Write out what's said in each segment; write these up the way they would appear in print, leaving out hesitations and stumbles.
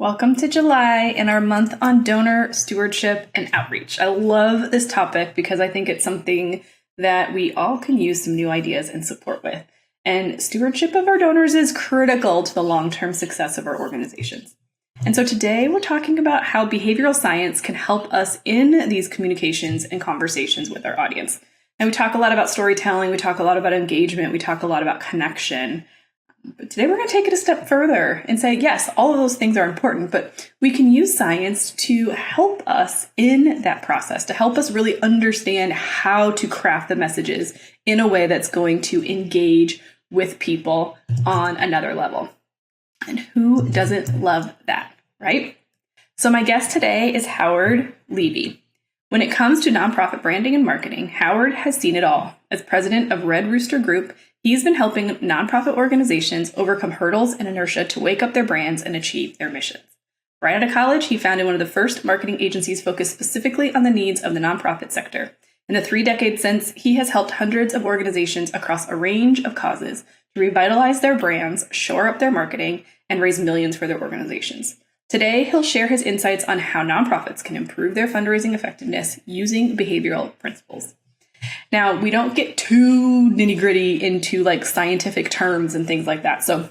Welcome to July and our month on donor stewardship and outreach. I love this topic because I think it's something that we all can use some new ideas and support with. And stewardship of our donors is critical to the long-term success of our organizations. And so today we're talking about how behavioral science can help us in these communications and conversations with our audience. And we talk a lot about storytelling, we talk a lot about engagement, we talk a lot about connection. But today we're going to take it a step further and say, yes, all of those things are important, but we can use science to help us in that process, to help us really understand how to craft the messages in a way that's going to engage with people on another level. And who doesn't love that, right? So my guest today is Howard Levy. When it comes to nonprofit branding and marketing, Howard has seen it all. As president of Red Rooster Group, he's been helping nonprofit organizations overcome hurdles and inertia to wake up their brands and achieve their missions. Right out of college, he founded one of the first marketing agencies focused specifically on the needs of the nonprofit sector. In the 3 decades since, he has helped hundreds of organizations across a range of causes to revitalize their brands, shore up their marketing, and raise millions for their organizations. Today, he'll share his insights on how nonprofits can improve their fundraising effectiveness using behavioral principles. Now, we don't get too nitty-gritty into like scientific terms and things like that. So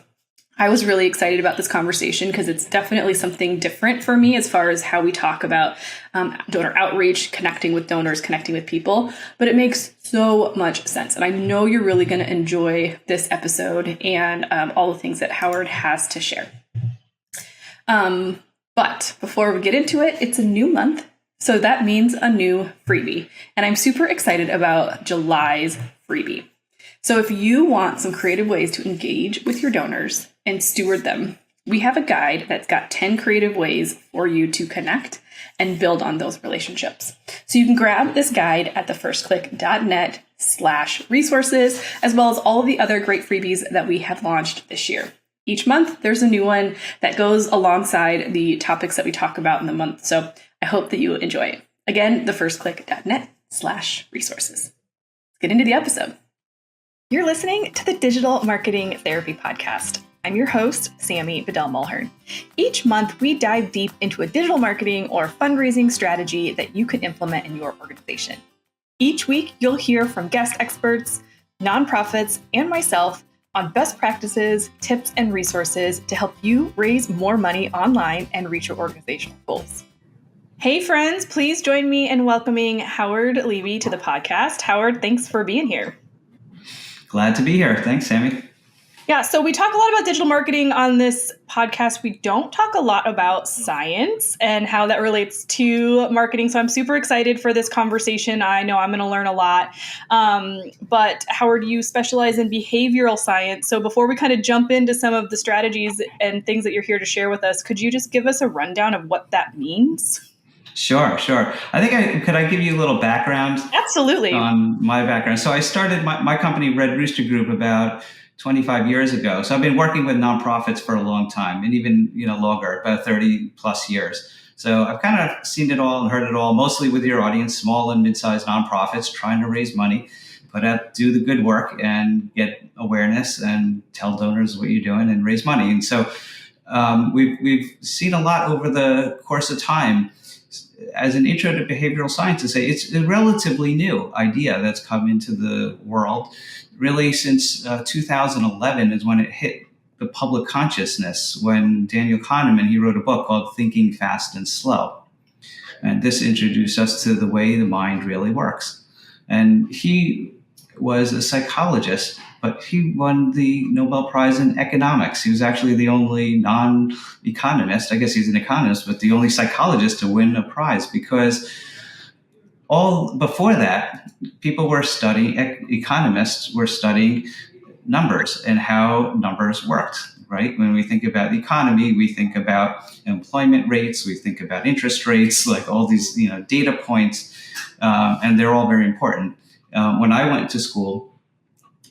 I was really excited about this conversation because it's definitely something different for me as far as how we talk about donor outreach, connecting with donors, connecting with people. But it makes so much sense. And I know you're really going to enjoy this episode and all the things that Howard has to share. But before we get into it, it's a new month. So that means a new freebie. And I'm super excited about July's freebie. So if you want some creative ways to engage with your donors and steward them, we have a guide that's got 10 creative ways for you to connect and build on those relationships. So you can grab this guide at thefirstclick.net/resources, as well as all of the other great freebies that we have launched this year. Each month, there's a new one that goes alongside the topics that we talk about in the month. So I hope that you enjoy it. Again, thefirstclick.net/resources. Let's get into the episode. You're listening to the Digital Marketing Therapy Podcast. I'm your host, Sammy Bedell-Mulhern. Each month, we dive deep into a digital marketing or fundraising strategy that you can implement in your organization. Each week, you'll hear from guest experts, nonprofits, and myself on best practices, tips, and resources to help you raise more money online and reach your organizational goals. Hey friends, please join me in welcoming Howard Levy to the podcast. Howard, thanks for being here. Glad to be here. Thanks, Sammy. Yeah, so we talk a lot about digital marketing on this podcast. We don't talk a lot about science and how that relates to marketing. So I'm super excited for this conversation. I know I'm going to learn a lot. But Howard, you specialize in behavioral science. So before we kind of jump into some of the strategies and things that you're here to share with us, could you just give us a rundown of what that means? Sure. I think could I give you a little background? Absolutely. On my background. So I started my company, Red Rooster Group, about 25 years ago. So I've been working with nonprofits for a long time, and even longer, about 30 plus years. So I've kind of seen it all and heard it all, mostly with your audience, small and mid-sized nonprofits trying to raise money, do the good work and get awareness and tell donors what you're doing and raise money. And so we've seen a lot over the course of time. As an intro to behavioral science, to say it's a relatively new idea that's come into the world. Really, since 2011 is when it hit the public consciousness, when Daniel Kahneman, he wrote a book called Thinking Fast and Slow. And this introduced us to the way the mind really works. And he was a psychologist, but he won the Nobel Prize in economics. He was actually the only non-economist, I guess he's an economist, but the only psychologist to win a prize, because all before that, economists were studying numbers and how numbers worked, right? When we think about the economy, we think about employment rates, we think about interest rates, like all these data points, and they're all very important. When I went to school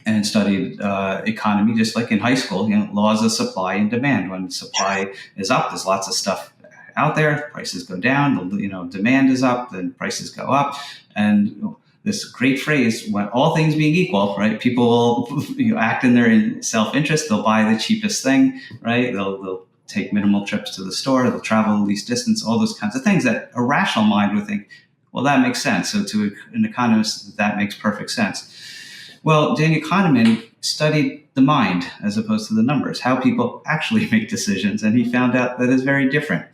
and studied economy, just like in high school, laws of supply and demand. When supply is up, there's lots of stuff out there, prices go down, demand is up, then prices go up. And this great phrase, when all things being equal, right? People will act in their self-interest. They'll buy the cheapest thing, right? They'll take minimal trips to the store, they'll travel the least distance, all those kinds of things that a rational mind would think, well, that makes sense. So to an economist, that makes perfect sense. Well, Daniel Kahneman studied the mind as opposed to the numbers, how people actually make decisions. And he found out that it's very different.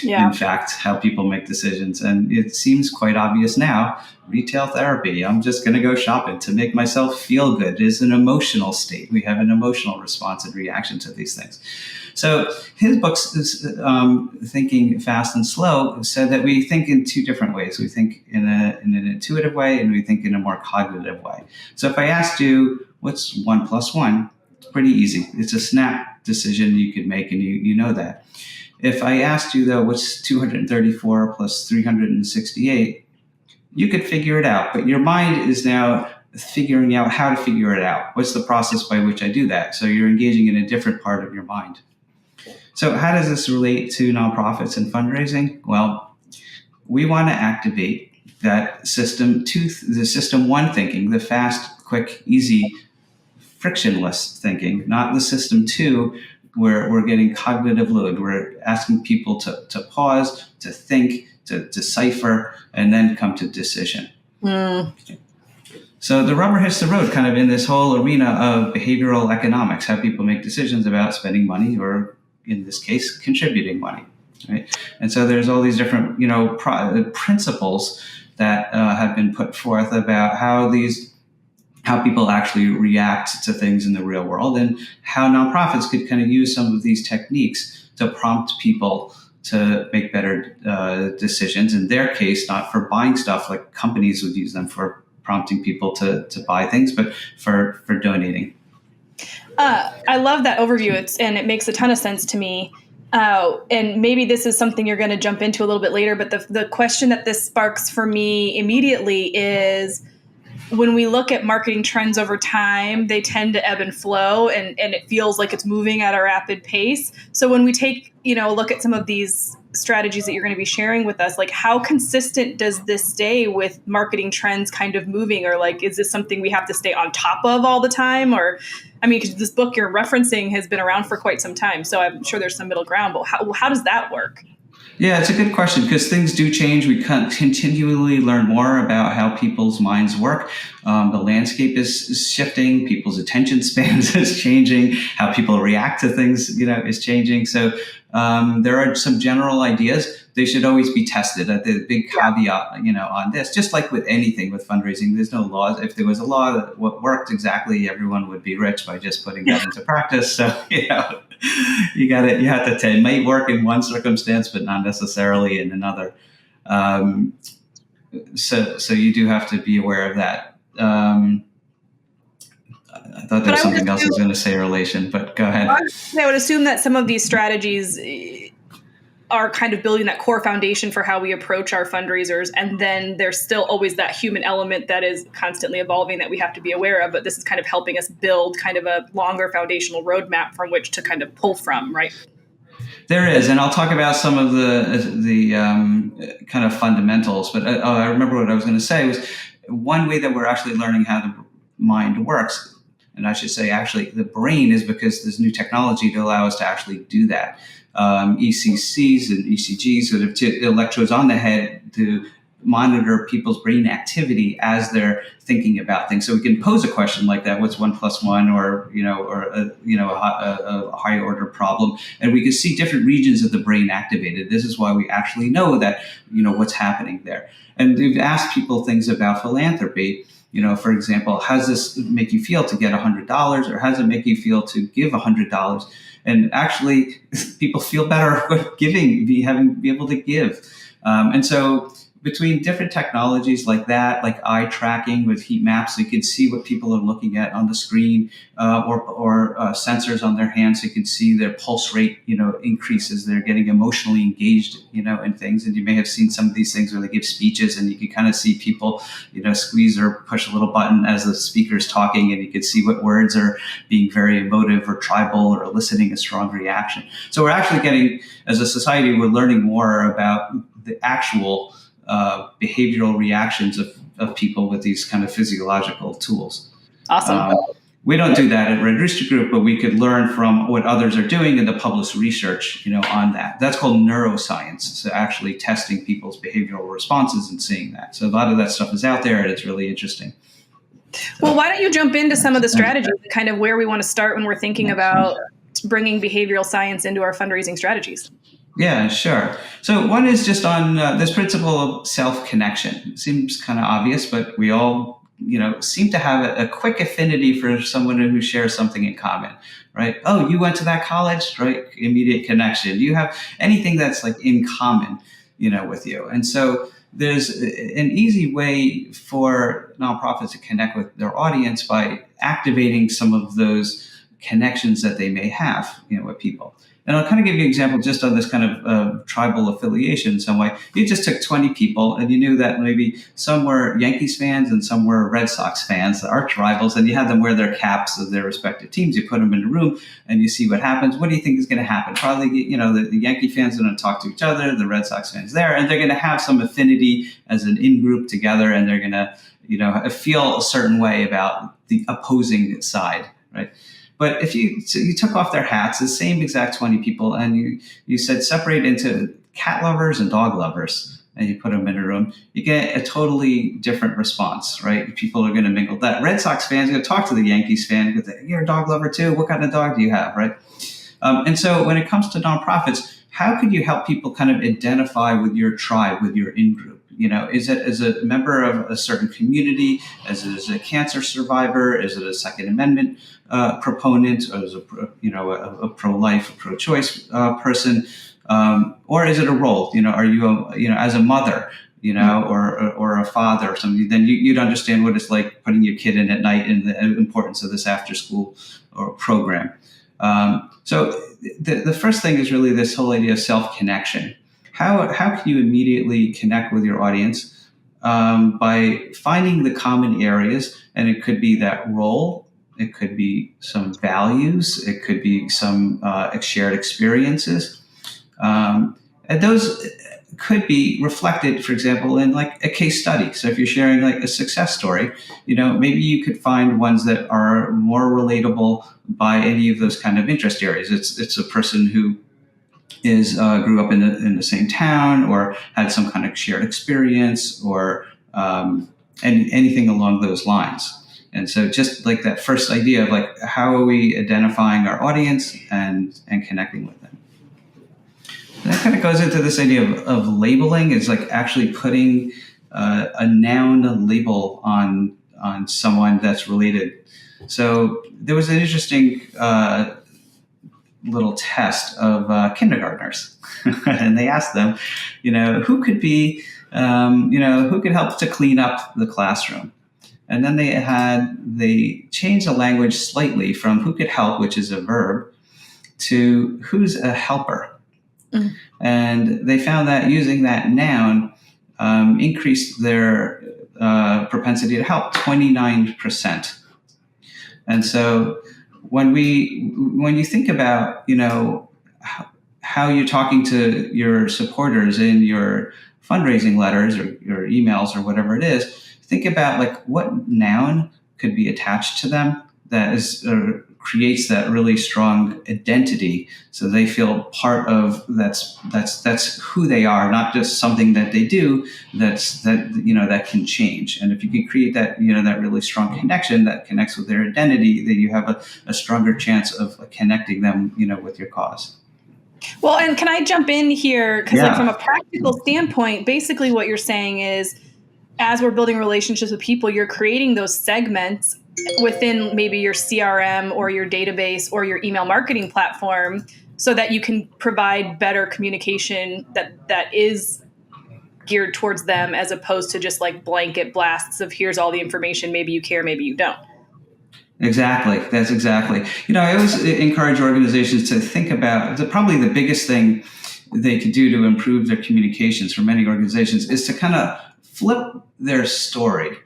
Yeah. In fact, how people make decisions. And it seems quite obvious now. Retail therapy. I'm just going to go shopping to make myself feel good. It is an emotional state. We have an emotional response and reaction to these things. So his books, Thinking Fast and Slow, said that we think in two different ways. We think in an intuitive way, and we think in a more cognitive way. So if I asked you, what's 1 + 1? It's pretty easy. It's a snap decision you could make, and you know that. If I asked you, though, what's 234 + 368, you could figure it out. But your mind is now figuring out how to figure it out. What's the process by which I do that? So you're engaging in a different part of your mind. So how does this relate to nonprofits and fundraising? Well, we want to activate that system two, the system one thinking, the fast, quick, easy, frictionless thinking, not the system two, where we're getting cognitive load. We're asking people to pause, to think, to decipher, and then come to decision. So the rubber hits the road kind of in this whole arena of behavioral economics, how people make decisions about spending money or, in this case, contributing money. Right? And so there's all these different, principles that have been put forth about how people actually react to things in the real world, and how nonprofits could kind of use some of these techniques to prompt people to make better decisions. In their case, not for buying stuff like companies would use them for prompting people to buy things, but for donating. I love that overview, and it makes a ton of sense to me. And maybe this is something you're going to jump into a little bit later, but the question that this sparks for me immediately is, when we look at marketing trends over time, they tend to ebb and flow, and it feels like it's moving at a rapid pace. So when we take, a look at some of these strategies that you're going to be sharing with us, like, how consistent does this stay with marketing trends kind of moving? Or like, is this something we have to stay on top of all the time? Or, because this book you're referencing has been around for quite some time, so I'm sure there's some middle ground, but how does that work? Yeah, it's a good question, because things do change. We continually learn more about how people's minds work. The landscape is shifting. People's attention spans is changing. How people react to things, is changing. So there are some general ideas. They should always be tested. The big caveat, on this, just like with anything with fundraising, there's no laws. If there was a law that what worked exactly, everyone would be rich by just putting that into practice. So, you have to tell, it might work in one circumstance, but not necessarily in another. So you do have to be aware of that. I thought there was something else I was going to say in relation, but go ahead. I would assume that some of these strategies are kind of building that core foundation for how we approach our fundraisers. And then there's still always that human element that is constantly evolving that we have to be aware of. But this is kind of helping us build kind of a longer foundational roadmap from which to kind of pull from, right? There is, and I'll talk about some of the kind of fundamentals. But I remember what I was going to say was one way that we're actually learning how the mind works, and I should say actually the brain, is because there's new technology to allow us to actually do that. ECCs and ECGs, sort of electrodes on the head to monitor people's brain activity as they're thinking about things. So we can pose a question like that: what's 1 + 1, or a high order problem, and we can see different regions of the brain activated. This is why we actually know that what's happening there. And we've asked people things about philanthropy. For example, how does this make you feel to get $100, or how does it make you feel to give $100? And actually, people feel better with giving, be able to give. And so between different technologies like that, like eye tracking with heat maps, so you can see what people are looking at on the screen, or sensors on their hands, so you can see their pulse rate, increases. They're getting emotionally engaged, in things. And you may have seen some of these things where they give speeches, and you can kind of see people, squeeze or push a little button as the speaker's talking, and you can see what words are being very emotive or tribal or eliciting a strong reaction. So we're actually getting, as a society, we're learning more about the actual behavioral reactions of people with these kind of physiological tools. Awesome. We don't do that at Red Rooster Group, but we could learn from what others are doing and the published research, on that. That's called neuroscience. So actually testing people's behavioral responses and seeing that. So a lot of that stuff is out there, and it's really interesting. Well, why don't you jump into some of the strategies, kind of where we want to start when we're thinking about bringing behavioral science into our fundraising strategies? Yeah, sure. So one is just on this principle of self-connection. It seems kind of obvious, but we all, seem to have a quick affinity for someone who shares something in common, right? Oh, you went to that college, right? Immediate connection. You have anything that's like in common, with you. And so there's an easy way for nonprofits to connect with their audience by activating some of those connections that they may have, with people. And I'll kind of give you an example just on this kind of tribal affiliation in some way. You just took 20 people and you knew that maybe some were Yankees fans and some were Red Sox fans, the arch rivals, and you had them wear their caps of their respective teams. You put them in a room and you see what happens. What do you think is going to happen? Probably, the Yankee fans are going to talk to each other, the Red Sox fans there, and they're going to have some affinity as an in-group together, and they're going to, feel a certain way about the opposing side, right? But if you took off their hats, the same exact 20 people, and you said separate into cat lovers and dog lovers, and you put them in a room, you get a totally different response, right? People are going to mingle. That Red Sox fan is going to talk to the Yankees fan, go, you're a dog lover too? What kind of dog do you have, right? And so when it comes to nonprofits, how could you help people kind of identify with your tribe, with your in-group? Is it as a member of a certain community, as a cancer survivor, is it a Second Amendment proponent, or is it a pro-life, pro-choice person, or is it a role? Are you as a mother, or a father or something? Then you'd understand what it's like putting your kid in at night and the importance of this after-school or program. So the first thing is really this whole idea of self-connection. How can you immediately connect with your audience by finding the common areas? And it could be that role, it could be some values, it could be some shared experiences, and those could be reflected, for example, in like a case study. So if you're sharing like a success story, maybe you could find ones that are more relatable by any of those kind of interest areas. It's a person who grew up in the same town, or had some kind of shared experience, or anything along those lines. And so just like that first idea of like, how are we identifying our audience and connecting with them? And that kind of goes into this idea of labeling. Is like actually putting a noun label on someone that's related. So there was an interesting little test of kindergartners, and they asked them, who could be, who could help to clean up the classroom. And then they changed the language slightly from who could help, which is a verb, to who's a helper. Mm. And they found that using that noun increased their propensity to help 29%. And so when you think about, how you're talking to your supporters in your fundraising letters or your emails or whatever it is, think about like what noun could be attached to them that is creates that really strong identity, so they feel part of that's who they are, not just something that they do that can change. And if you can create that that really strong connection that connects with their identity, then you have a stronger chance of connecting them with your cause. Well, and can I jump in here? Because from a practical standpoint, basically what you're saying is, as we're building relationships with people, you're creating those segments within maybe your CRM or your database or your email marketing platform, so that you can provide better communication that is geared towards them, as opposed to just like blanket blasts of here's all the information, maybe you care, maybe you don't. Exactly. That's exactly. I always encourage organizations to think about probably the biggest thing they could do to improve their communications for many organizations is to kind of flip their story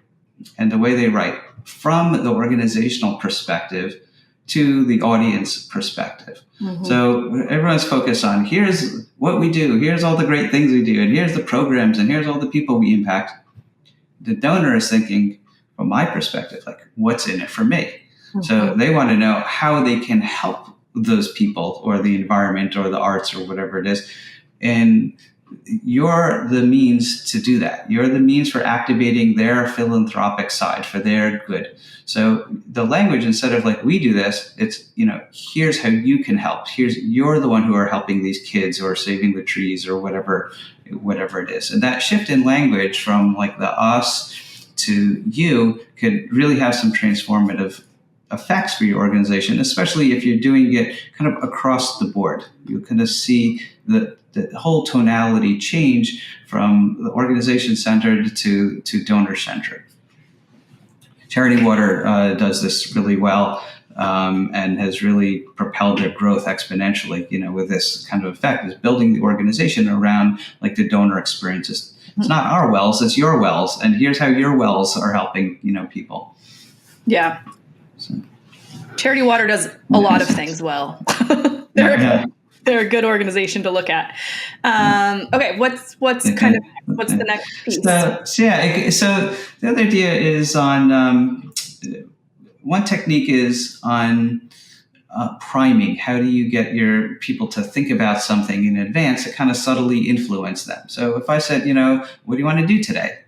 and the way they write from the organizational perspective to the audience perspective. Mm-hmm. So everyone's focused on here's what we do, here's all the great things we do, and here's the programs, and here's all the people we impact. The donor is thinking, from my perspective, like, what's in it for me? So they want to know how they can help those people or the environment or the arts or whatever it is. And you're the means to do that. You're the means for activating their philanthropic side for their good. So the language, instead of like, we do this, it's, here's how you can help. You're the one who are helping these kids or saving the trees or whatever it is. And that shift in language from like the us to you could really have some transformative effects for your organization, especially if you're doing it kind of across the board. You kind of see the whole tonality change from the organization-centered to donor-centered. Charity Water does this really well and has really propelled their growth exponentially, with this kind of effect, is building the organization around like the donor experiences. It's not our wells, it's your wells. And here's how your wells are helping, people. Yeah. So. Charity Water does a lot of things well. They're a good organization to look at. Okay, what's the next piece? So the other idea is on one technique is on priming. How do you get your people to think about something in advance that kind of subtly influence them? So if I said, what do you want to do today?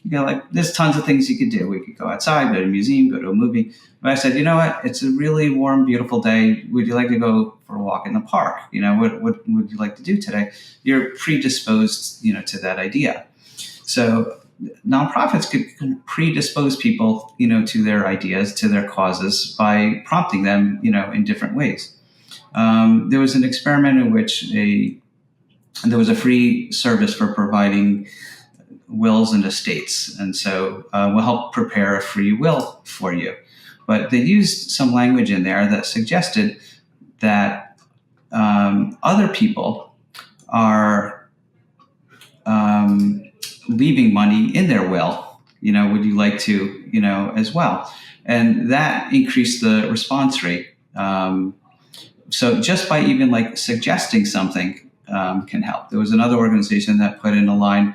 There's tons of things you could do. We could go outside, go to a museum, go to a movie. But I said, you know what? It's a really warm, beautiful day. Would you like to go for a walk in the park? What would you like to do today? You're predisposed, to that idea. So nonprofits could predispose people, to their ideas, to their causes by prompting them, in different ways. There was an experiment in which there was a free service for providing wills and estates. And so we'll help prepare a free will for you. But they used some language in there that suggested that other people are leaving money in their will. Would you like to, as well? And that increased the response rate. So just by even like suggesting something can help. There was another organization that put in a line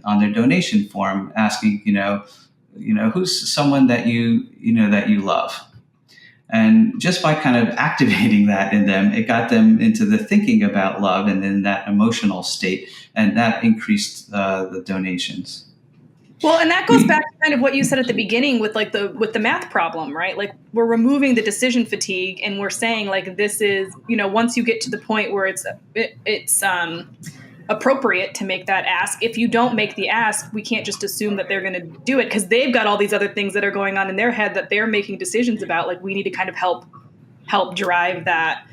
on their donation form asking, who's someone that you love? And just by kind of activating that in them, it got them into the thinking about love and then that emotional state, and that increased the donations. Well, and that goes back to kind of what you said at the beginning with the math problem, right? Like we're removing the decision fatigue, and we're saying like this is, once you get to the point where it's appropriate to make that ask. If you don't make the ask, we can't just assume that they're going to do it because they've got all these other things that are going on in their head that they're making decisions about. Like we need to kind of help drive that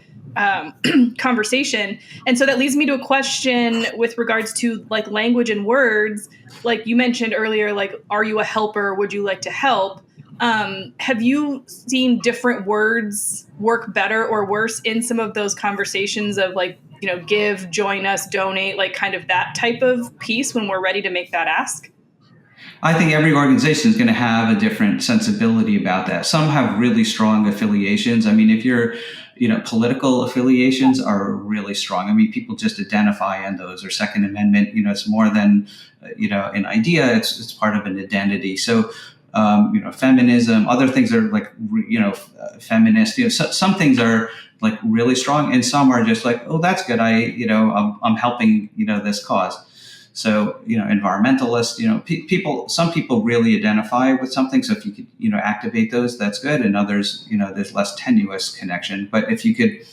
conversation. And so that leads me to a question with regards to like language and words. Like you mentioned earlier, like, are you a helper? Would you like to help? Have you seen different words work better or worse in some of those conversations of like, give, join us, donate, like kind of that type of piece when we're ready to make that ask? I think every organization is going to have a different sensibility about that. Some have really strong affiliations. I mean, if you're, political affiliations are really strong. I mean, people just identify on those, or Second Amendment, it's more than, an idea. It's part of an identity. So, feminism, other things are like, feminist, some things are like really strong, and some are just like, oh, that's good. I'm helping, this cause. So, environmentalists, some people really identify with something. So if you could, activate those, that's good. And others, there's less tenuous connection. But if you could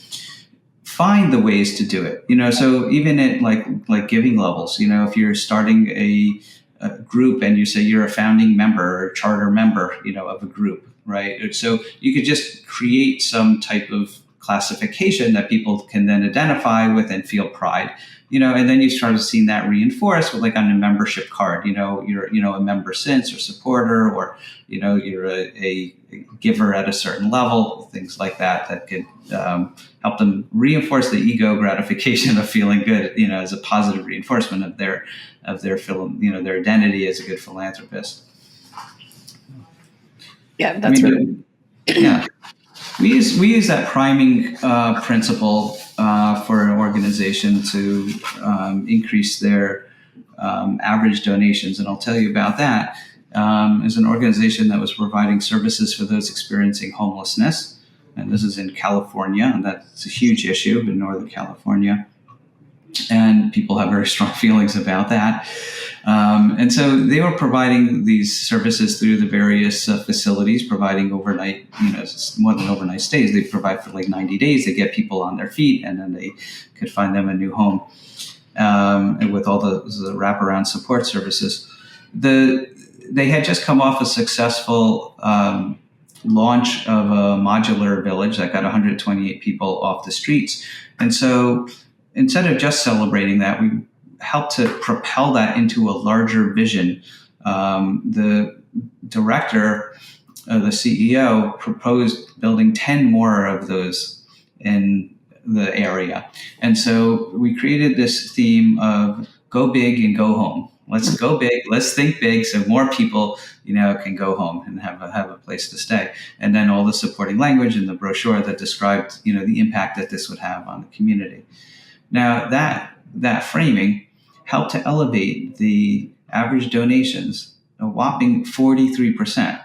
find the ways to do it, so even at like giving levels, if you're starting a group and you say you're a founding member or charter member, of a group, right? So you could just create some type of classification that people can then identify with and feel pride, and then you start seeing that reinforced with like on a membership card, you're, a member since or supporter, or, you're a giver at a certain level, things like that could help them reinforce the ego gratification of feeling good, as a positive reinforcement of their their identity as a good philanthropist. Yeah, that's yeah. We use that priming principle for an organization to increase their average donations, and I'll tell you about that. is an organization that was providing services for those experiencing homelessness. And this is in California, and that's a huge issue in Northern California. And people have very strong feelings about that. And so they were providing these services through the various facilities, providing overnight, more than overnight stays. They provide for like 90 days. They get people on their feet, and then they could find them a new home. And with all the wraparound support services. They had just come off a successful launch of a modular village that got 128 people off the streets. And so instead of just celebrating that, we helped to propel that into a larger vision. The director, the CEO, proposed building 10 more of those in the area. And so we created this theme of go big and go home. Let's go big. Let's think big, so more people, can go home and have a place to stay. And then all the supporting language in the brochure that described, the impact that this would have on the community. Now that framing helped to elevate the average donations a whopping 43%,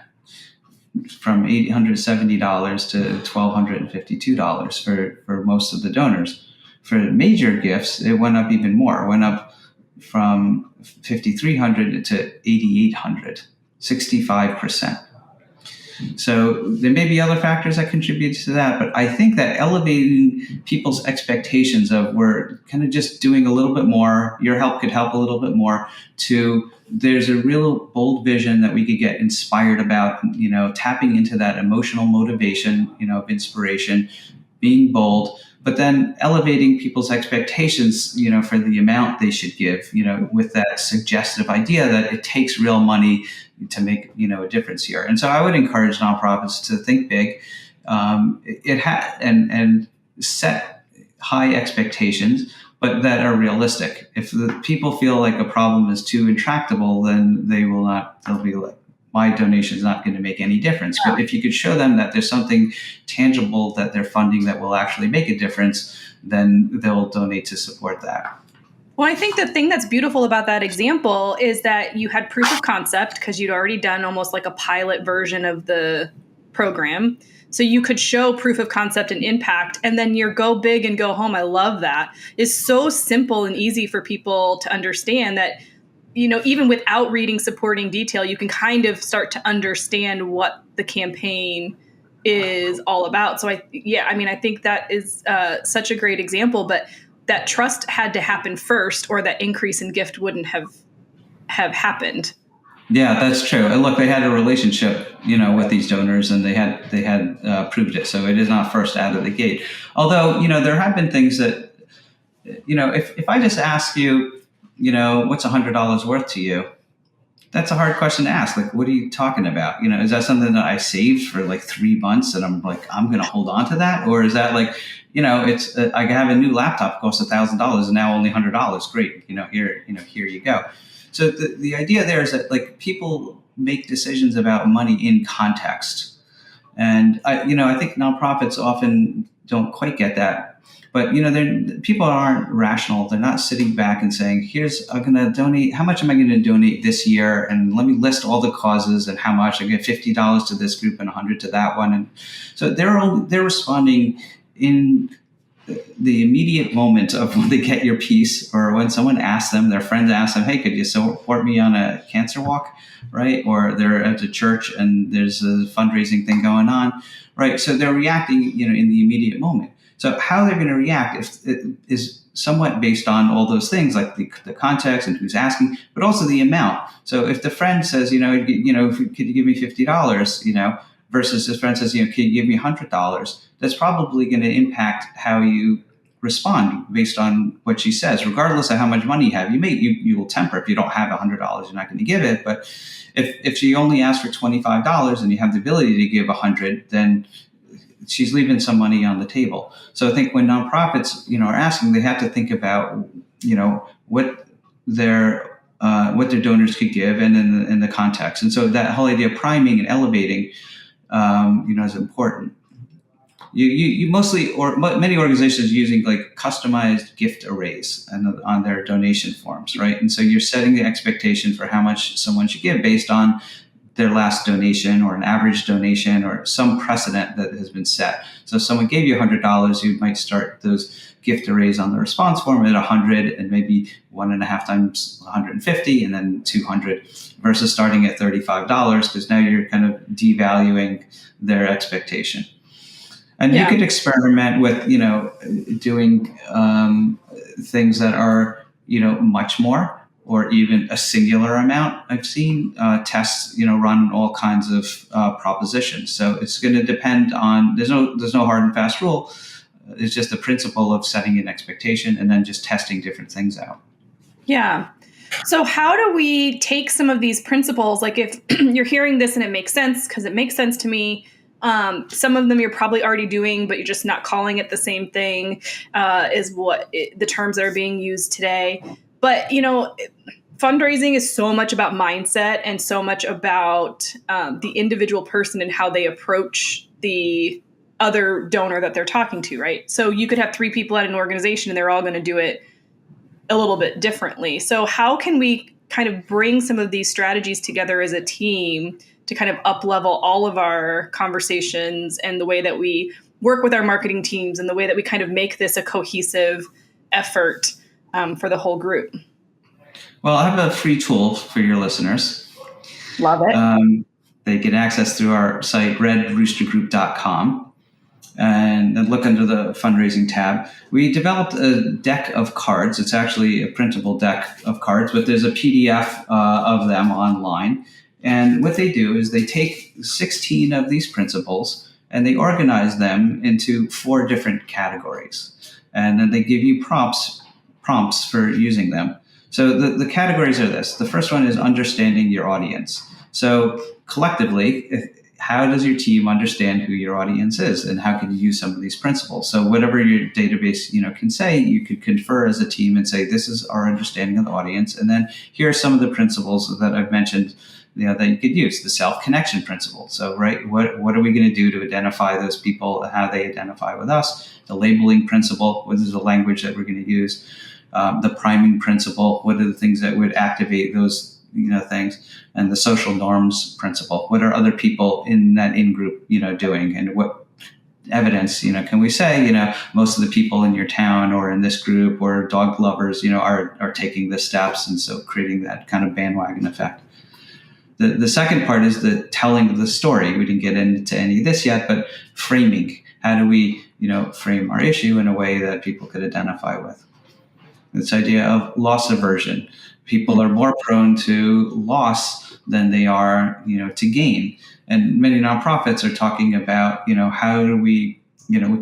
from $870 to $1,252 for most of the donors. For major gifts, it went up even more. It went up from $5,300 to $8,800, 65%. So there may be other factors that contribute to that, but I think that elevating people's expectations of we're kind of just doing a little bit more, your help could help a little bit more, to there's a real bold vision that we could get inspired about, tapping into that emotional motivation, of inspiration, being bold, but then elevating people's expectations, for the amount they should give, with that suggestive idea that it takes real money to make, a difference here. And so I would encourage nonprofits to think big, and set high expectations, but that are realistic. If the people feel like a problem is too intractable, then they'll be like, my donation is not going to make any difference. But if you could show them that there's something tangible that they're funding that will actually make a difference, then they'll donate to support that. Well, I think the thing that's beautiful about that example is that you had proof of concept because you'd already done almost like a pilot version of the program. So you could show proof of concept and impact, and then your go big and go home. I love that. It's so simple and easy for people to understand that, even without reading supporting detail, you can kind of start to understand what the campaign is all about. So I think that is such a great example, but that trust had to happen first, or that increase in gift wouldn't have happened. Yeah, that's true. And look, they had a relationship, with these donors, and they had proved it. So it is not first out of the gate. Although, there have been things that, if I just ask you, what's $100 worth to you? That's a hard question to ask. Like, what are you talking about? Is that something that I saved for like 3 months and I'm going to hold on to that? Or is that like, it's I have a new laptop costs $1,000 and now only $100. Great. Here you go. So the idea there is that like people make decisions about money in context. And I think nonprofits often don't quite get that. But, people aren't rational. They're not sitting back and saying, I'm going to donate. How much am I going to donate this year? And let me list all the causes and how much. I get $50 to this group and $100 to that one. And so they're responding in the immediate moment of when they get your piece, or when someone asks them, their friend asks them, hey, could you support me on a cancer walk? Right? Or they're at a church and there's a fundraising thing going on. Right? So they're reacting, in the immediate moment. So how they're going to react is somewhat based on all those things, like the context and who's asking, but also the amount. So if the friend says, could you give me $50, versus his friend says, could you give me $100, that's probably going to impact how you respond based on what she says, regardless of how much money you have. You will temper. If you don't have $100, you're not going to give it. But if she only asks for $25 and you have the ability to give $100, then she's leaving some money on the table. So I think when nonprofits, are asking, they have to think about, what their donors could give, and in the context. And so that whole idea of priming and elevating, is important. you mostly, or many organizations using like customized gift arrays on their donation forms, right? And so you're setting the expectation for how much someone should give based on their last donation or an average donation or some precedent that has been set. So if someone gave you $100, you might start those gift arrays on the response form at 100 and maybe 1.5 times 150 and then 200 versus starting at $35 because now you're kind of devaluing their expectation. And you could experiment with, doing things that are, much more or even a singular amount. I've seen tests, run all kinds of propositions. So it's going to depend on, there's no hard and fast rule. It's just the principle of setting an expectation and then just testing different things out. Yeah. So how do we take some of these principles? Like if you're hearing this and it makes sense, because it makes sense to me, some of them you're probably already doing, but you're just not calling it the same thing, is the terms that are being used today. But, fundraising is so much about mindset and so much about the individual person and how they approach the other donor that they're talking to, right? So you could have 3 people at an organization and they're all going to do it a little bit differently. So how can we kind of bring some of these strategies together as a team to kind of up-level all of our conversations and the way that we work with our marketing teams and the way that we kind of make this a cohesive effort for the whole group? Well, I have a free tool for your listeners. Love it. They get access through our site, redroostergroup.com, and look under the fundraising tab. We developed a deck of cards. It's actually a printable deck of cards, but there's a PDF of them online. And what they do is they take 16 of these principles and they organize them into 4 different categories. And then they give you prompts for using them. So the categories are this. The first one is understanding your audience. So collectively, how does your team understand who your audience is and how can you use some of these principles? So whatever your database, can say, you could confer as a team and say, this is our understanding of the audience. And then here are some of the principles that I've mentioned, that you could use. The self-connection principle. So, right, what are we going to do to identify those people, how they identify with us? The labeling principle, what is the language that we're going to use? The priming principle, what are the things that would activate those things, and the social norms principle. What are other people in that in-group, doing, and what evidence, can we say, most of the people in your town or in this group or dog lovers, are taking the steps, and so creating that kind of bandwagon effect. The second part is the telling of the story. We didn't get into any of this yet, but framing. How do we, frame our issue in a way that people could identify with? This idea of loss aversion. People are more prone to loss than they are, to gain. And many nonprofits are talking about, how do we,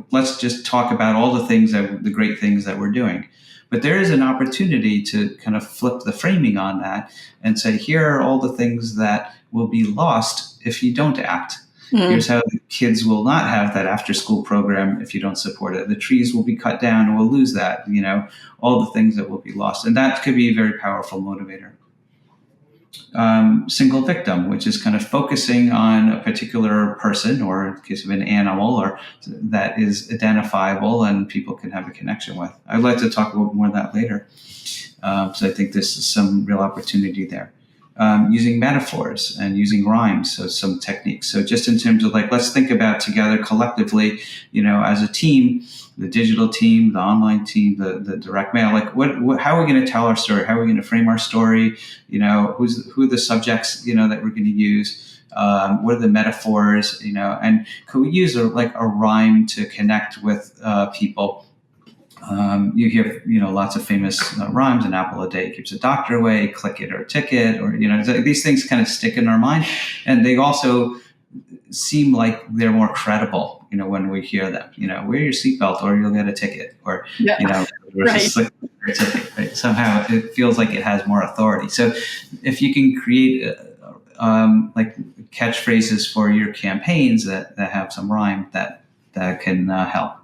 let's just talk about all the great things that we're doing. But there is an opportunity to kind of flip the framing on that and say, here are all the things that will be lost if you don't act. Mm-hmm. Here's how the kids will not have that after school program if you don't support it. The trees will be cut down and we'll lose that, all the things that will be lost. And that could be a very powerful motivator. Single victim, which is kind of focusing on a particular person, or in the case of an animal, or that is identifiable and people can have a connection with. I'd like to talk about more of that later. So I think there's some real opportunity there. Using metaphors and using rhymes, so some techniques. So just in terms of let's think about together collectively, as a team, the digital team, the online team, the direct mail, how are we going to tell our story? How are we going to frame our story? Who are the subjects, that we're going to use? What are the metaphors, and could we use a rhyme to connect with people? You hear, lots of famous rhymes. An apple a day keeps a doctor away, click it or ticket, or, these things kind of stick in our mind. And they also seem like they're more credible, when we hear them, wear your seatbelt or you'll get a ticket, or, versus right. A ticket, right? Somehow it feels like it has more authority. So if you can create catchphrases for your campaigns that have some rhyme, that can help.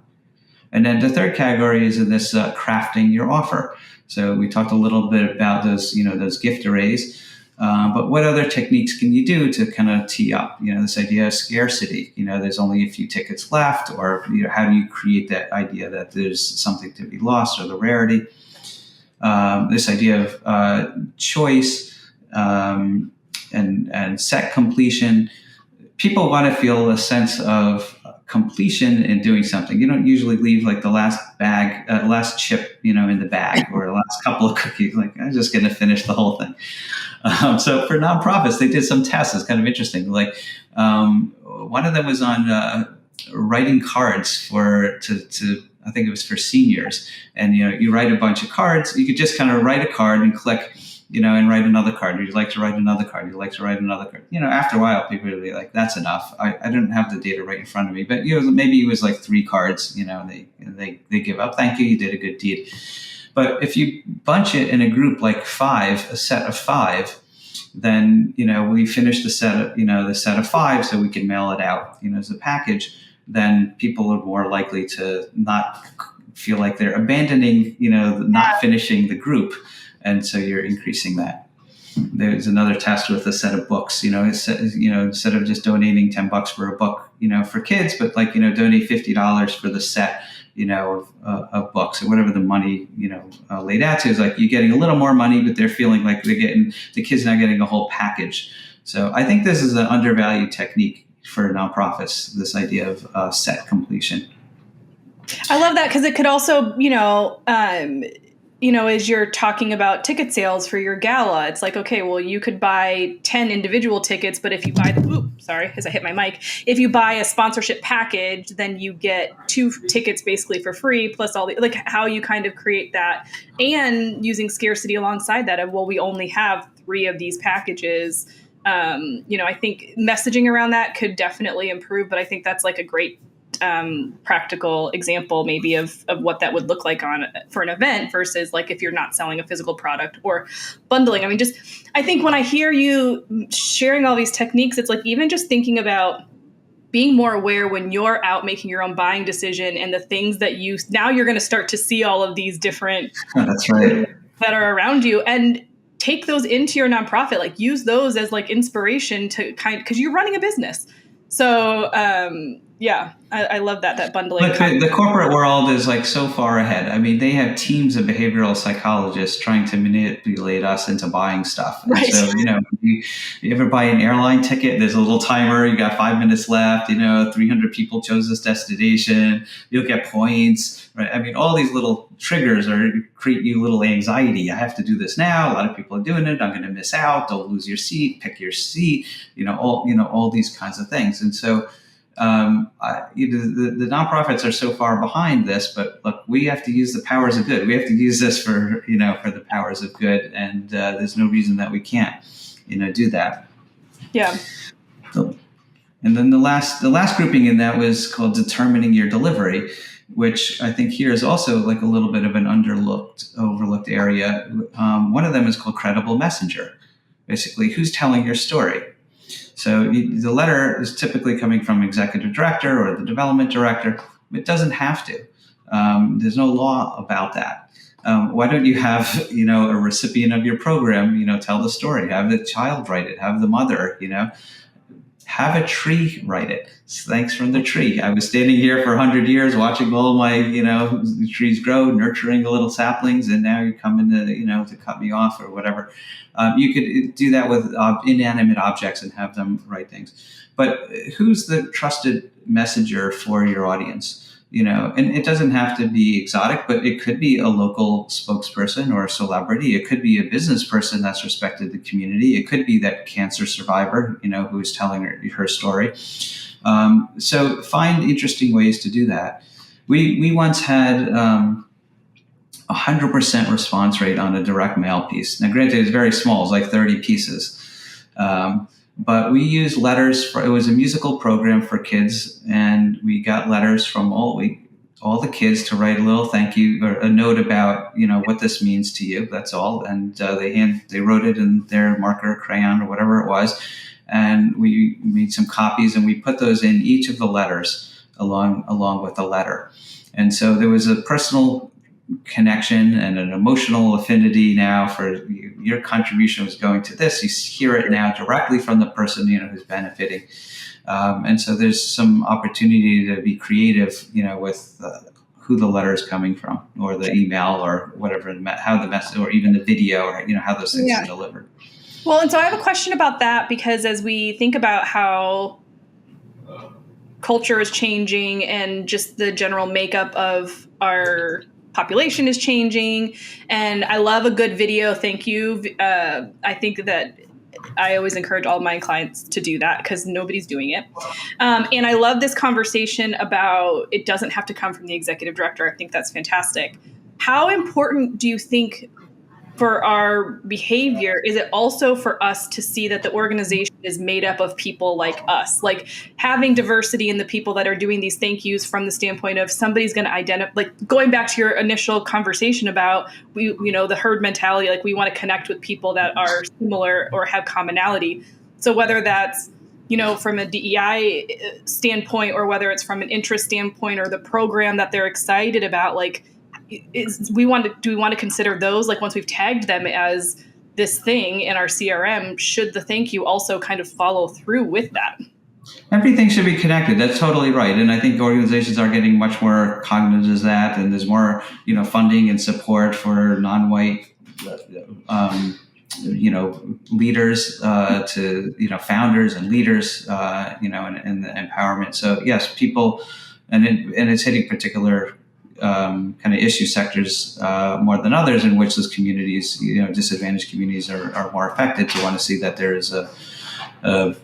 And then the third category is in this crafting your offer. So we talked a little bit about those gift arrays. But what other techniques can you do to kind of tee up, this idea of scarcity? There's only a few tickets left, or how do you create that idea that there's something to be lost, or the rarity? This idea of choice and set completion. People want to feel a sense of completion in doing something. You don't usually leave like the last chip, in the bag, or the last couple of cookies. Like, I'm just going to finish the whole thing. So for nonprofits, they did some tests. It's kind of interesting. Like one of them was on writing cards to I think it was for seniors. And you write a bunch of cards. You could just kind of write a card and click, and write another card. You'd like to write another card. You'd like to write another card. After a while, people would be like, "That's enough." I don't have the data right in front of me, but maybe it was like 3 cards. They give up. Thank you. You did a good deed. But if you bunch it in a group like 5, a set of 5, then we finish the set of 5, so we can mail it out as a package. Then people are more likely to not feel like they're abandoning not finishing the group, and so you're increasing that. There's another test with a set of books. Instead of just donating $10 for a book for kids, but donate $50 for the set of books, or whatever the money, laid out to. Is like you're getting a little more money, but they're feeling like the kids now getting a whole package. So I think this is an undervalued technique for nonprofits, this idea of set completion. I love that, because it could also, as you're talking about ticket sales for your gala, it's like, okay, well, you could buy 10 individual tickets, but if you buy as I hit my mic, if you buy a sponsorship package, then you get 2 tickets basically for free, plus all the, like, how you kind of create that, and using scarcity alongside that of, well, we only have 3 of these packages. I think messaging around that could definitely improve, but I think that's like a great practical example maybe of what that would look like for an event versus like if you're not selling a physical product or bundling. I mean, I think when I hear you sharing all these techniques, it's like even just thinking about being more aware when you're out making your own buying decision and the things that now you're going to start to see all of these different that's right that are around you, and take those into your nonprofit, like use those as like inspiration to because you're running a business. So, I love that bundling. Look, the corporate world is like so far ahead. I mean, they have teams of behavioral psychologists trying to manipulate us into buying stuff. And right. So, you ever buy an airline ticket, there's a little timer, you got 5 minutes left, 300 people chose this destination, you'll get points, right? I mean, all these little triggers create you little anxiety. I have to do this now. A lot of people are doing it. I'm going to miss out. Don't lose your seat, pick your seat, all these kinds of things. And so, the nonprofits are so far behind this, but look, we have to use the powers of good. We have to use this for the powers of good, and there's no reason that we can't, do that. Yeah. So, and then the last grouping in that was called determining your delivery, which I think here is also like a little bit of an overlooked area. One of them is called credible messenger. Basically, who's telling your story? So the letter is typically coming from executive director or the development director. It doesn't have to. There's no law about that. Why don't you have, a recipient of your program, tell the story, have the child write it, have the mother, have a tree write it. Thanks from the tree. I was standing here for 100 years watching all my, trees grow, nurturing the little saplings, and now you're coming to, to cut me off or whatever. You could do that with inanimate objects and have them write things. But who's the trusted messenger for your audience? And it doesn't have to be exotic, but it could be a local spokesperson or a celebrity. It could be a business person that's respected in the community. It could be that cancer survivor, who's telling her story. So find interesting ways to do that. We once had 100% response rate on a direct mail piece. Now, granted, it's very small. It's like 30 pieces. But we used letters it was a musical program for kids, and we got letters from all the kids to write a little thank you or a note about, what this means to you. That's all. And they wrote it in their marker, crayon, or whatever it was. And we made some copies and we put those in each of the letters along with the letter. And so there was a personal connection and an emotional affinity now for your contribution was going to this. You hear it now directly from the person, who's benefiting. And so there's some opportunity to be creative, with who the letter is coming from, or the email, or whatever, how the message, or even the video, or how those things are delivered. Well, and so I have a question about that, because as we think about how culture is changing and just the general makeup of our population is changing, and I love a good video. Thank you. I think that I always encourage all my clients to do that, because nobody's doing it. And I love this conversation about it doesn't have to come from the executive director. I think that's fantastic. How important do you think for our behavior is it also for us to see that the organization is made up of people like us, like having diversity in the people that are doing these thank yous, from the standpoint of somebody's going to identify, like going back to your initial conversation about the herd mentality, like we want to connect with people that are similar or have commonality. So whether that's from a DEI standpoint, or whether it's from an interest standpoint, or the program that they're excited about, like do we want to consider those, like once we've tagged them as this thing in our CRM, should the thank you also kind of follow through with that? Everything should be connected. That's totally right. And I think organizations are getting much more cognizant of that. And there's more, funding and support for non-white, leaders to, founders and leaders, and the empowerment. So yes, people, and it's hitting particular kind of issue sectors more than others, in which those communities, disadvantaged communities are more affected. To want to see that there is the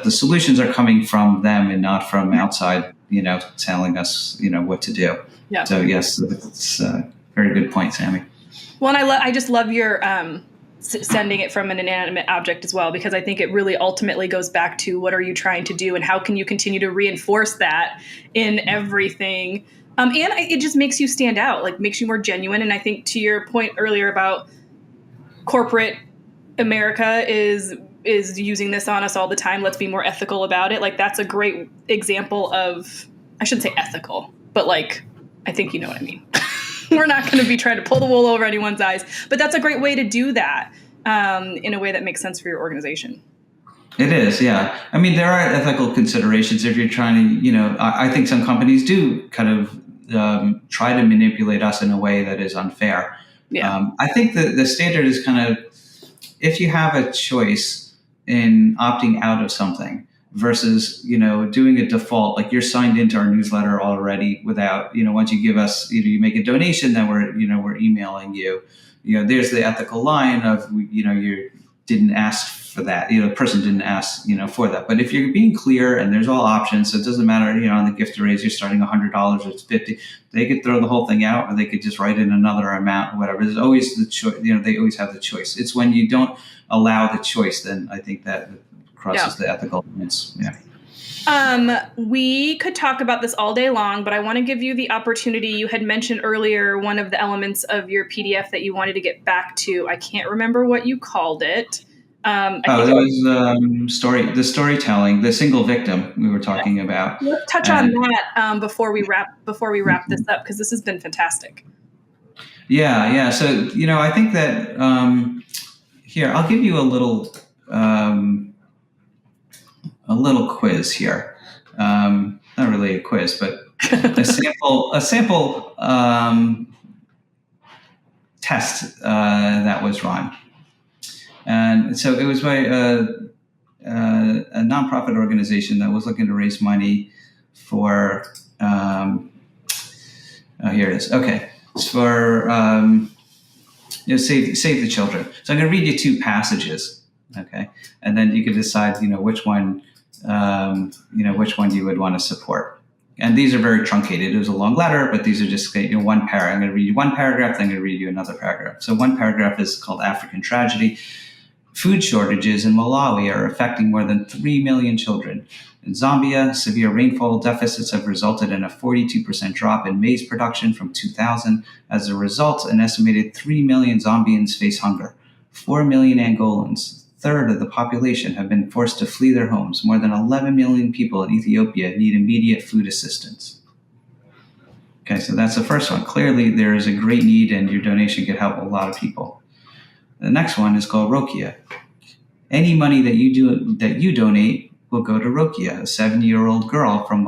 solutions are coming from them and not from outside, telling us, what to do. Yeah. So yes, it's a very good point, Sammy. Well, and I just love your sending it from an inanimate object as well, because I think it really ultimately goes back to what are you trying to do, and how can you continue to reinforce that in everything. And it just makes you stand out, like makes you more genuine. And I think to your point earlier about corporate America is using this on us all the time. Let's be more ethical about it. Like that's a great example of, I shouldn't say ethical, but like, I think you know what I mean. We're not going to be trying to pull the wool over anyone's eyes, but that's a great way to do that in a way that makes sense for your organization. It is, yeah. I mean, there are ethical considerations if you're trying to, I think some companies do kind of try to manipulate us in a way that is unfair. Yeah. I think the standard is kind of, if you have a choice in opting out of something, versus, doing a default, like you're signed into our newsletter already without, once you give us, you make a donation, then we're emailing you, there's the ethical line of, you didn't ask for that, the person didn't ask, for that. But if you're being clear and there's all options, so it doesn't matter, on the gift to raise, you're starting $100, it's $50, they could throw the whole thing out, or they could just write in another amount or whatever. There's always the choice, they always have the choice. It's when you don't allow the choice, then I think that crosses the ethical limits. Yeah. We could talk about this all day long, but I want to give you the opportunity. You had mentioned earlier one of the elements of your PDF that you wanted to get back to. I can't remember what you called it. That was the storytelling, the single victim we were talking about. Let's touch on that before we wrap this up, because this has been fantastic. Yeah. So I think that here I'll give you a little quiz here. Not really a quiz, but a sample test that was run. And so it was by a nonprofit organization that was looking to raise money for, here it is. Okay. It's for, save the children. So I'm going to read you two passages. Okay. And then you can decide, which one you would want to support. And these are very truncated. It was a long letter, but these are just one paragraph. I'm going to read you one paragraph, then I'm going to read you another paragraph. So one paragraph is called African Tragedy. Food shortages in Malawi are affecting more than 3 million children. In Zambia, severe rainfall deficits have resulted in a 42% drop in maize production from 2000. As a result, an estimated 3 million Zambians face hunger. 4 million Angolans, third of the population, have been forced to flee their homes. More than 11 million people in Ethiopia need immediate food assistance. Okay, so that's the first one. Clearly, there is a great need, and your donation could help a lot of people. The next one is called Rokia. Any money that you donate will go to Rokia, a 70-year-old girl from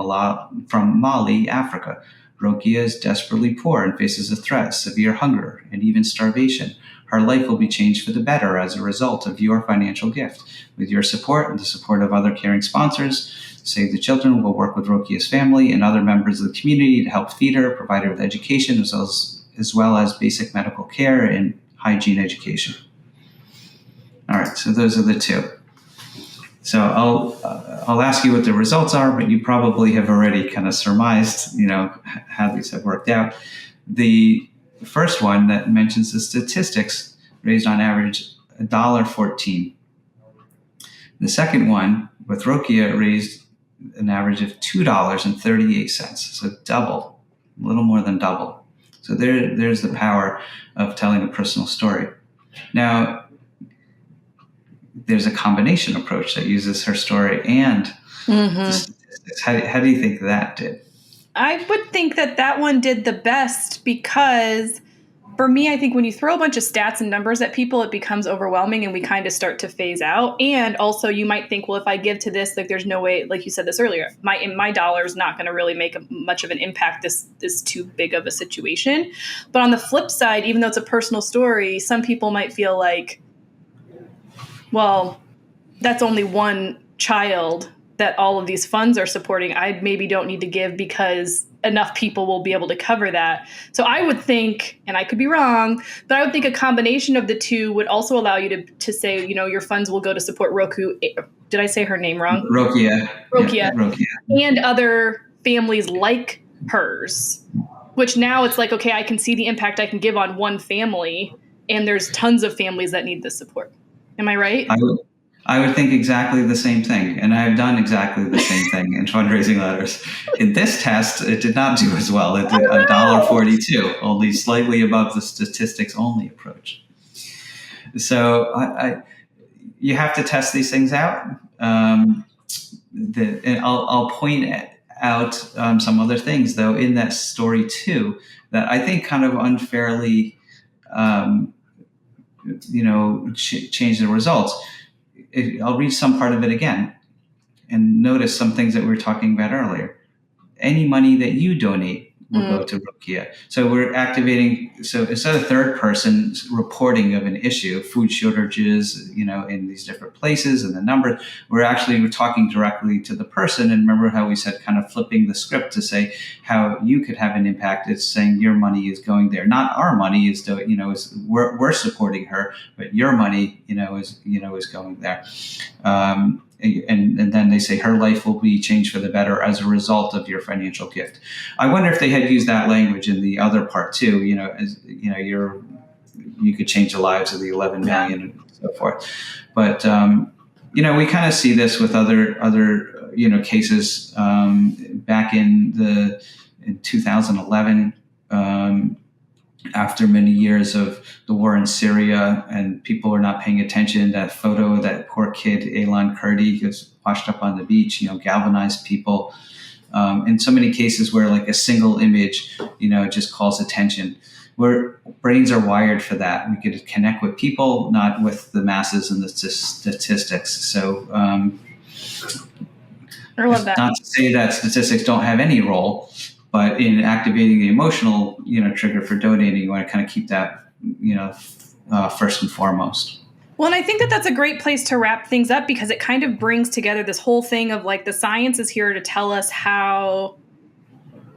Mali, Africa. Rokia is desperately poor and faces a threat, severe hunger, and even starvation. Her life will be changed for the better as a result of your financial gift. With your support and the support of other caring sponsors, Save the Children will work with Rokia's family and other members of the community to help feed her, provide her with education, as well as basic medical care and hygiene education. All right, so those are the two. So I'll ask you what the results are, but you probably have already kind of surmised, how these have worked out. The first one that mentions the statistics raised on average $1.14. The second one with Rokia raised an average of $2.38, so double, a little more than double. So there's the power of telling a personal story. Now, there's a combination approach that uses her story and the statistics. How do you think that did? I would think that one did the best because for me, I think when you throw a bunch of stats and numbers at people, it becomes overwhelming and we kind of start to phase out. And also you might think, well, if I give to this, like there's no way, like you said this earlier, my dollar is not going to really make much of an impact. This too big of a situation. But on the flip side, even though it's a personal story, some people might feel like, well, that's only one child that all of these funds are supporting. I maybe don't need to give because enough people will be able to cover that. So I would think, and I could be wrong, but I would think a combination of the two would also allow you to say, your funds will go to support Roku. Did I say her name wrong? Rokia. Rokia. Rokia. And other families like hers, which now it's like, okay, I can see the impact I can give on one family, and there's tons of families that need this support. Am I right? I would think exactly the same thing, and I have done exactly the same thing in fundraising letters. In this test, it did not do as well. It did $1.42, only slightly above the statistics only approach. So you have to test these things out. And I'll point out some other things, though, in that story too, that I think kind of unfairly, change the results. I'll read some part of it again and notice some things that we were talking about earlier. Any money that you donate will go to Rokia. So we're activating, so instead of third person reporting of an issue, food shortages, in these different places and the number, we're talking directly to the person. And remember how we said kind of flipping the script to say how you could have an impact. It's saying your money is going there, not our money is, we're supporting her, but your money, is going there. And then they say her life will be changed for the better as a result of your financial gift. I wonder if they had used that language in the other part too. You could change the lives of the 11 million and so forth. But we kind of see this with other cases back in 2011. After many years of the war in Syria and people are not paying attention, that photo of that poor kid, Elan Kurdi, who's washed up on the beach, galvanized people. In so many cases where like a single image, just calls attention. Where brains are wired for that. We could connect with people, not with the masses and the statistics. So I love that. Not to say that statistics don't have any role, but in activating the emotional, trigger for donating, you want to kind of keep that, first and foremost. Well, and I think that that's a great place to wrap things up because it kind of brings together this whole thing of like the science is here to tell us how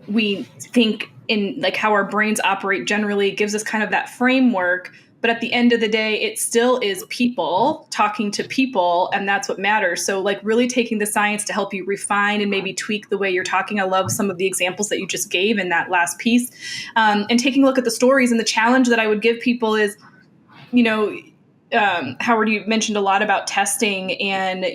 we think in like how our brains operate generally. It gives us kind of that framework. But at the end of the day, it still is people talking to people, and that's what matters. So like really taking the science to help you refine and maybe tweak the way you're talking. I love some of the examples that you just gave in that last piece. And taking a look at the stories, and the challenge that I would give people is, Howard, you mentioned a lot about testing and,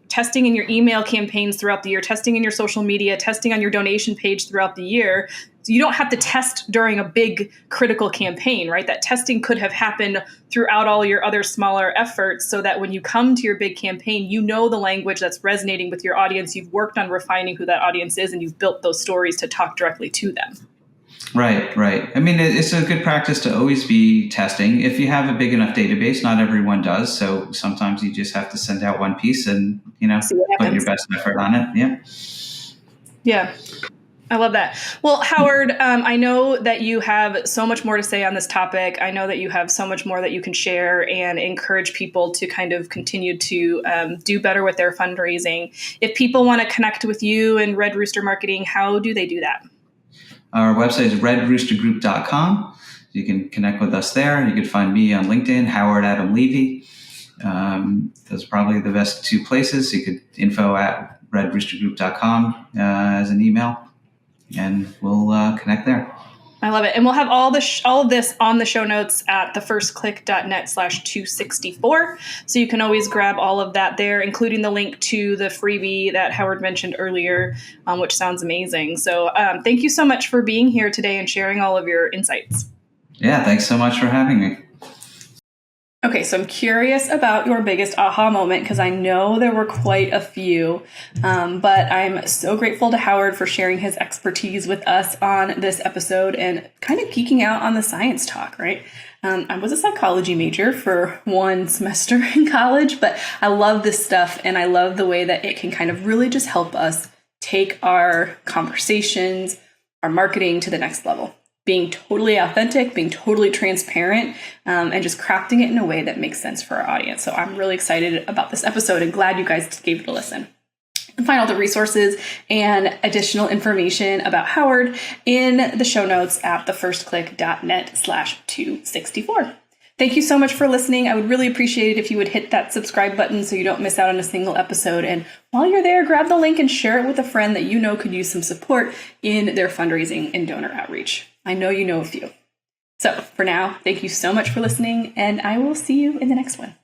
testing in your email campaigns throughout the year, testing in your social media, testing on your donation page throughout the year. So you don't have to test during a big critical campaign, right? That testing could have happened throughout all your other smaller efforts so that when you come to your big campaign, you know the language that's resonating with your audience. You've worked on refining who that audience is, and you've built those stories to talk directly to them. Right, right. I mean, it's a good practice to always be testing. If you have a big enough database, not everyone does. So sometimes you just have to send out one piece and, See what put your happens. best effort on it. Yeah. Yeah. I love that. Well, Howard, I know that you have so much more to say on this topic. I know that you have so much more that you can share and encourage people to kind of continue to do better with their fundraising. If people want to connect with you and Red Rooster Marketing, how do they do that? Our website is redroostergroup.com. You can connect with us there. You can find me on LinkedIn, Howard Adam Levy. Those are probably the best two places. You could info@redroostergroup.com as an email, and we'll connect there. I love it. And we'll have all of this on the show notes at thefirstclick.net/264. So you can always grab all of that there, including the link to the freebie that Howard mentioned earlier, which sounds amazing. So thank you so much for being here today and sharing all of your insights. Yeah, thanks so much for having me. Okay, so I'm curious about your biggest aha moment because I know there were quite a few, but I'm so grateful to Howard for sharing his expertise with us on this episode and kind of geeking out on the science talk, right? I was a psychology major for one semester in college, but I love this stuff and I love the way that it can kind of really just help us take our conversations, our marketing to the next level. Being totally authentic, being totally transparent, and just crafting it in a way that makes sense for our audience. So I'm really excited about this episode and glad you guys gave it a listen. You can find all the resources and additional information about Howard in the show notes at thefirstclick.net/264. Thank you so much for listening. I would really appreciate it if you would hit that subscribe button so you don't miss out on a single episode. And while you're there, grab the link and share it with a friend that you know could use some support in their fundraising and donor outreach. I know you know a few. So for now, thank you so much for listening, and I will see you in the next one.